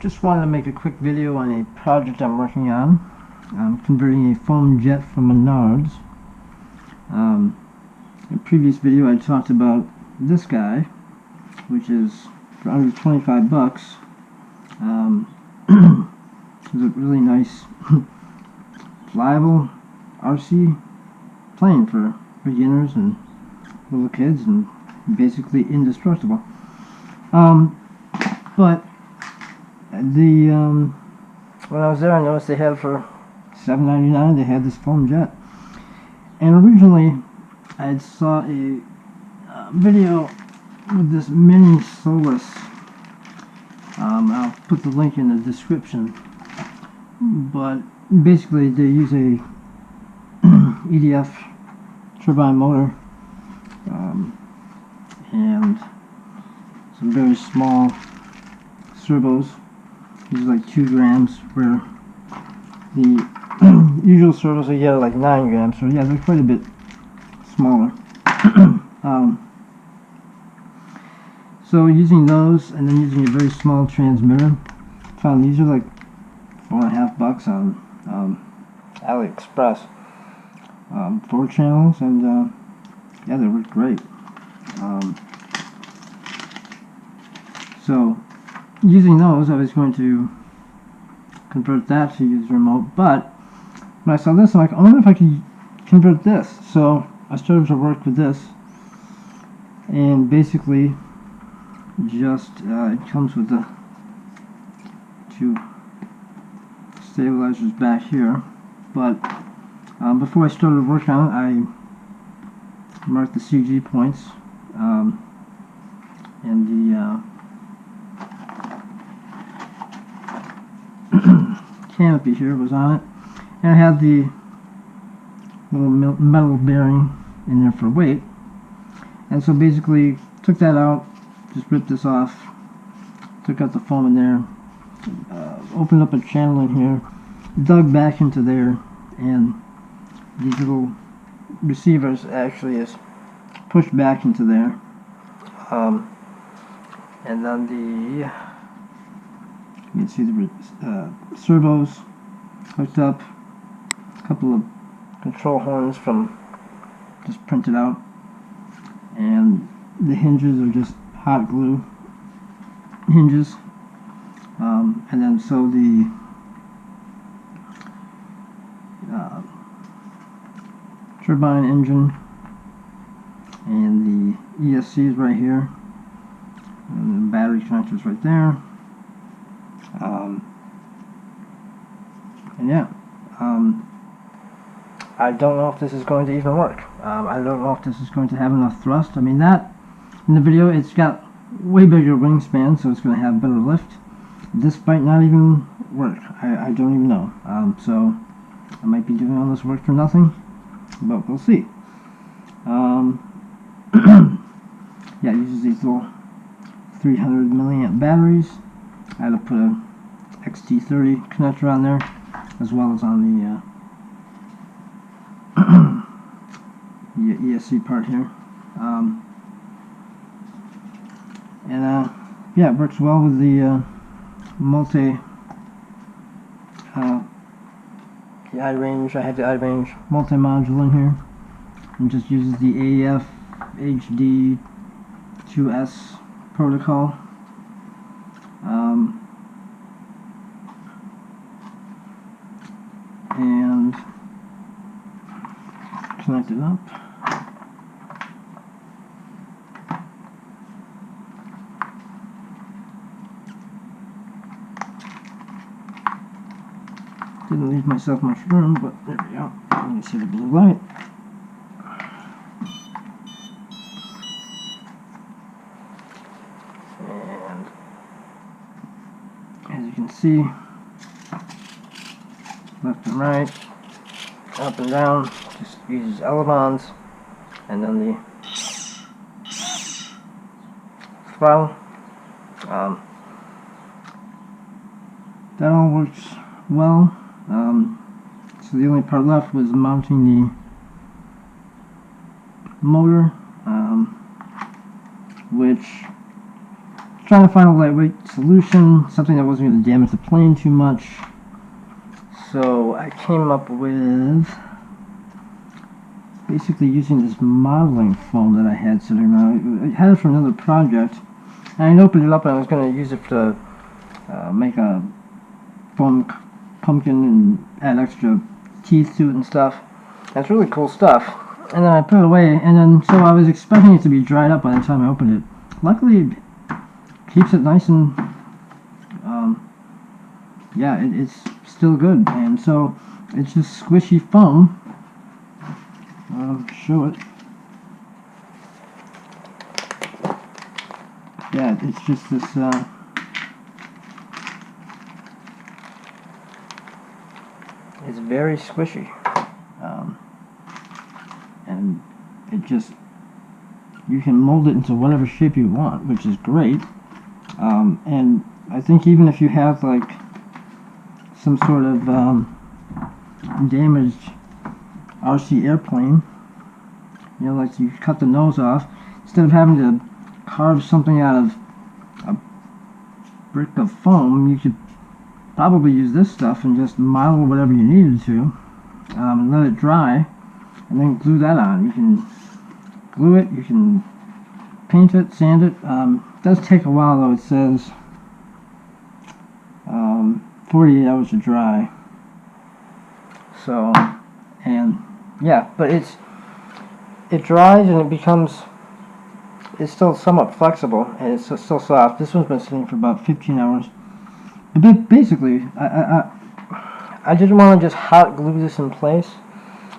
Just wanted to make a quick video on a project I'm working on. I'm converting a foam jet from Menards. In a previous video I talked about this guy, which is for under 25 bucks. It's a really nice pliable RC plane for beginners and little kids, and basically indestructible. But when I was there, I noticed they had for $7.99 they had this foam jet, and originally I saw a video with this mini Solus. I'll put the link in the description, but basically they use a EDF turbine motor and some very small servos. These are like 2 grams, where the usual servos you get are like 9 grams, so yeah, they're quite a bit smaller. So using those, and then using a very small transmitter, found these are like $4.50 on AliExpress. 4 channels, and yeah, they work great. So using those, I was going to convert that to use remote, but when I saw this, I'm like, I wonder if I could convert this. So I started to work with this, and basically just it comes with the 2 stabilizers back here, but before I started working on it, I marked the CG points, and the canopy here was on it, and I had the little metal bearing in there for weight, and so basically took that out, just ripped this off, took out the foam in there, opened up a channel in here, dug back into there, and these little receivers actually is pushed back into there, and then you can see the servos hooked up, a couple of control horns from just printed out, and the hinges are just hot glue hinges, and then so the turbine engine and the ESC is right here, and the battery connectors right there, and yeah, I don't know if this is going to even work. I don't know if this is going to have enough thrust. I mean, that in the video, it's got way bigger wingspan, so it's going to have better lift. This might not even work. I don't even know. So I might be doing all this work for nothing, but we'll see. Yeah, it uses these little 300 milliamp batteries. I had to put a XT30 connector on there, as well as on the ESC part here. Yeah, it works well with the the iRange. I have the iRange multi-module in here, and just uses the AF HD 2S protocol. And connect it up. Didn't leave myself much room, but there we go. You can see the blue light. And as you can see, left and right, up and down, just uses elevons, and then the throttle. That all works well. So the only part left was mounting the motor, which trying to find a lightweight solution, something that wasn't going to damage the plane too much. So I came up with basically using this modeling foam that I had sitting around. I had it for another project, and I opened it up and I was going to use it to make a foam pumpkin and add extra teeth to it and stuff. And it's really cool stuff. And then I put it away, and then so I was expecting it to be dried up by the time I opened it. Luckily, it keeps it nice and yeah, it's still good. And so it's just squishy foam. Show it. Yeah, it's just this it's very squishy, and it just, you can mold it into whatever shape you want, which is great. And I think even if you have like some sort of damaged RC airplane, you know, like you cut the nose off, instead of having to carve something out of a brick of foam, you could probably use this stuff and just model whatever you needed to, and let it dry, and then glue that on. You can glue it, you can paint it, sand it. It does take a while though. It says 48 hours to dry. So, and yeah, but it dries and it becomes, it's still somewhat flexible and it's still soft. This one's been sitting for about 15 hours. But basically, I didn't want to just hot glue this in place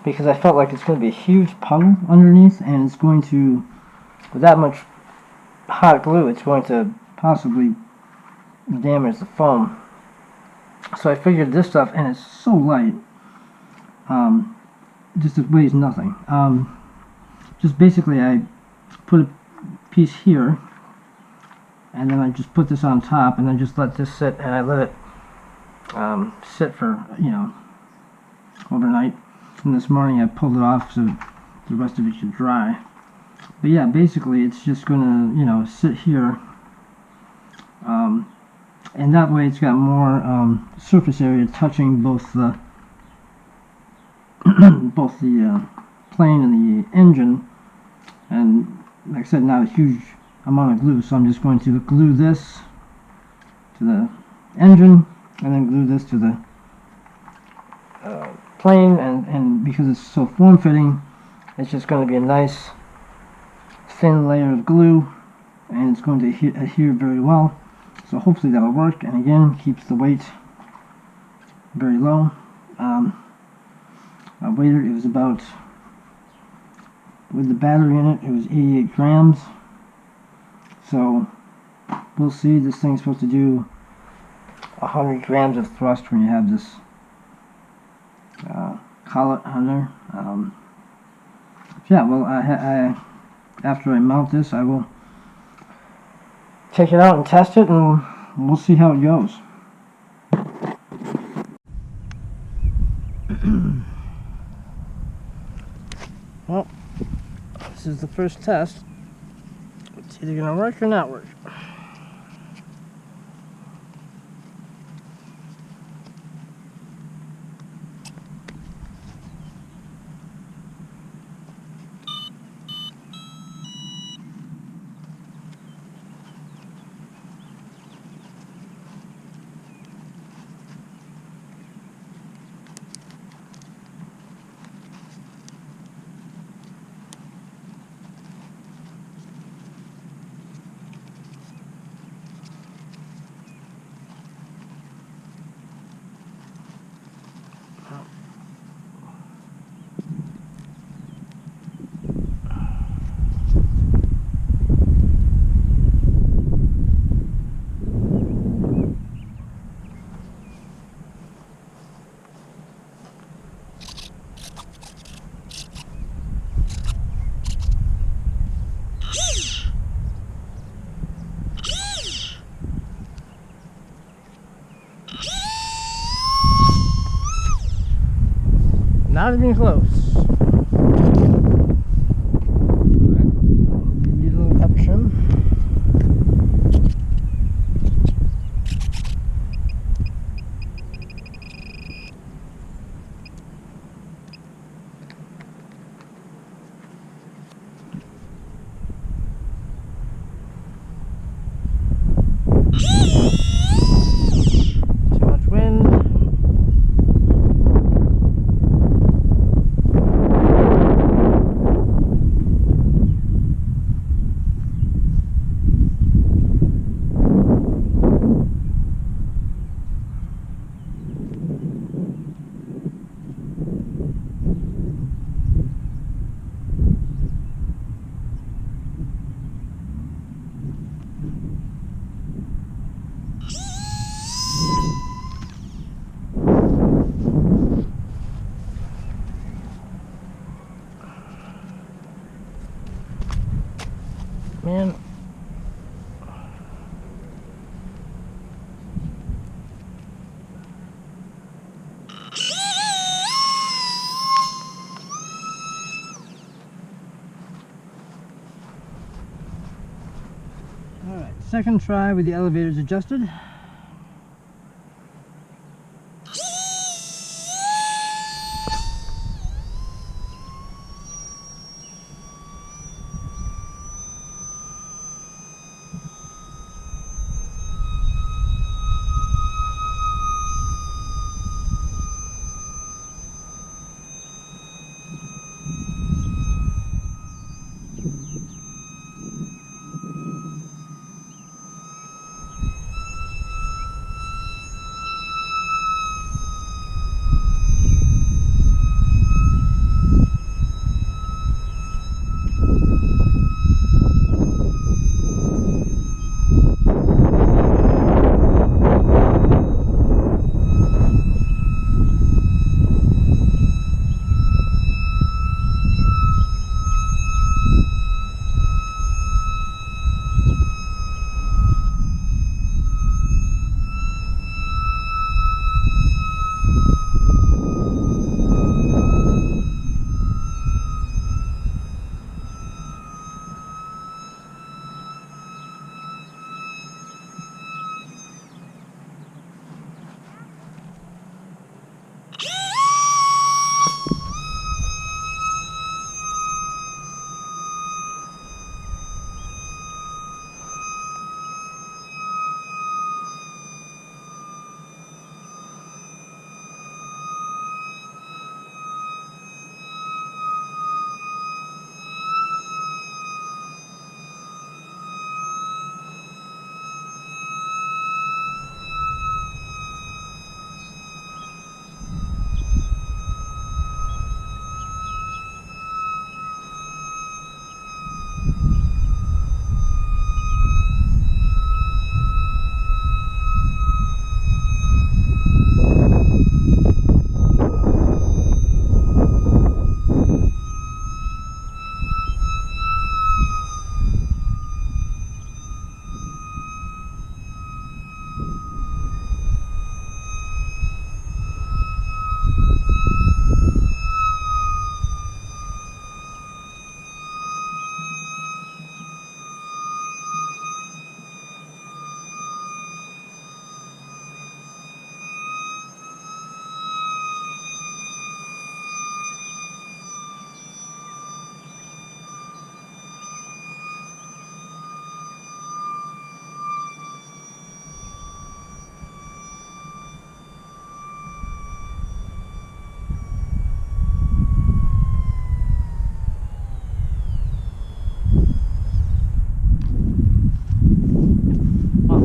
because I felt like it's going to be a huge puddle underneath, and it's going to, with that much hot glue, it's going to possibly damage the foam. So I figured this stuff, and it's so light, just it weighs nothing. Just basically I put a piece here, and then I just put this on top, and then just let this sit, and I let it sit for, you know, overnight. And this morning I pulled it off so the rest of it should dry. But yeah, basically it's just gonna, you know, sit here, and that way it's got more surface area touching both the both the plane and the engine. And like I said, not a huge amount of glue, so I'm just going to glue this to the engine and then glue this to the plane, and because it's so form-fitting, it's just going to be a nice thin layer of glue, and it's going to adhere very well. So hopefully that'll work, and again, keeps the weight very low. I weighed it, it was about, with the battery in it, it was 88 grams. So we'll see. This thing's supposed to do 100 grams of thrust when you have this collet on there. Yeah, well, after I mount this, I will take it out and test it, and we'll see how it goes. Well, this is the first test. It's either going to work or not work. Not even close. Need a little upper trim. second try with the elevators adjusted.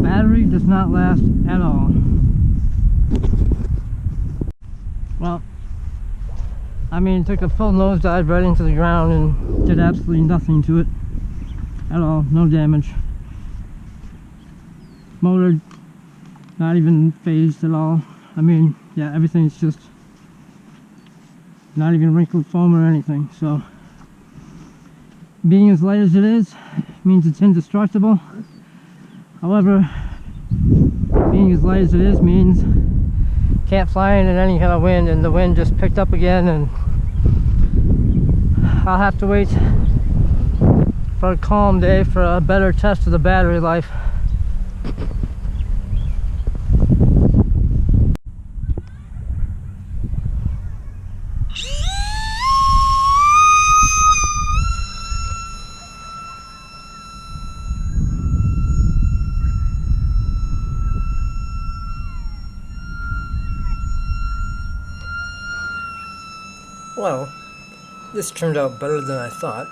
Battery does not last at all. Well, I mean, took a full nosedive right into the ground and did absolutely nothing to it at all. No damage. Motor not even phased at all. I mean, yeah, everything's just not even wrinkled foam or anything. So being as light as it is means it's indestructible. However, being as light as it is means can't fly in any kind of wind, and the wind just picked up again, and I'll have to wait for a calm day for a better test of the battery life. Well, this turned out better than I thought.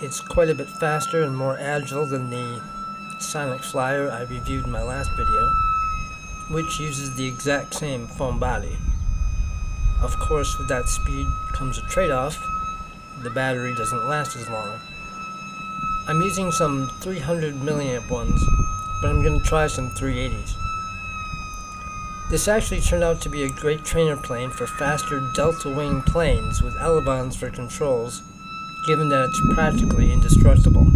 It's quite a bit faster and more agile than the Sonic Flyer I reviewed in my last video, which uses the exact same foam body. Of course, with that speed comes a trade-off. The battery doesn't last as long. I'm using some 300 milliamp ones, but I'm going to try some 380s. This actually turned out to be a great trainer plane for faster delta-wing planes with elevons for controls, given that it's practically indestructible.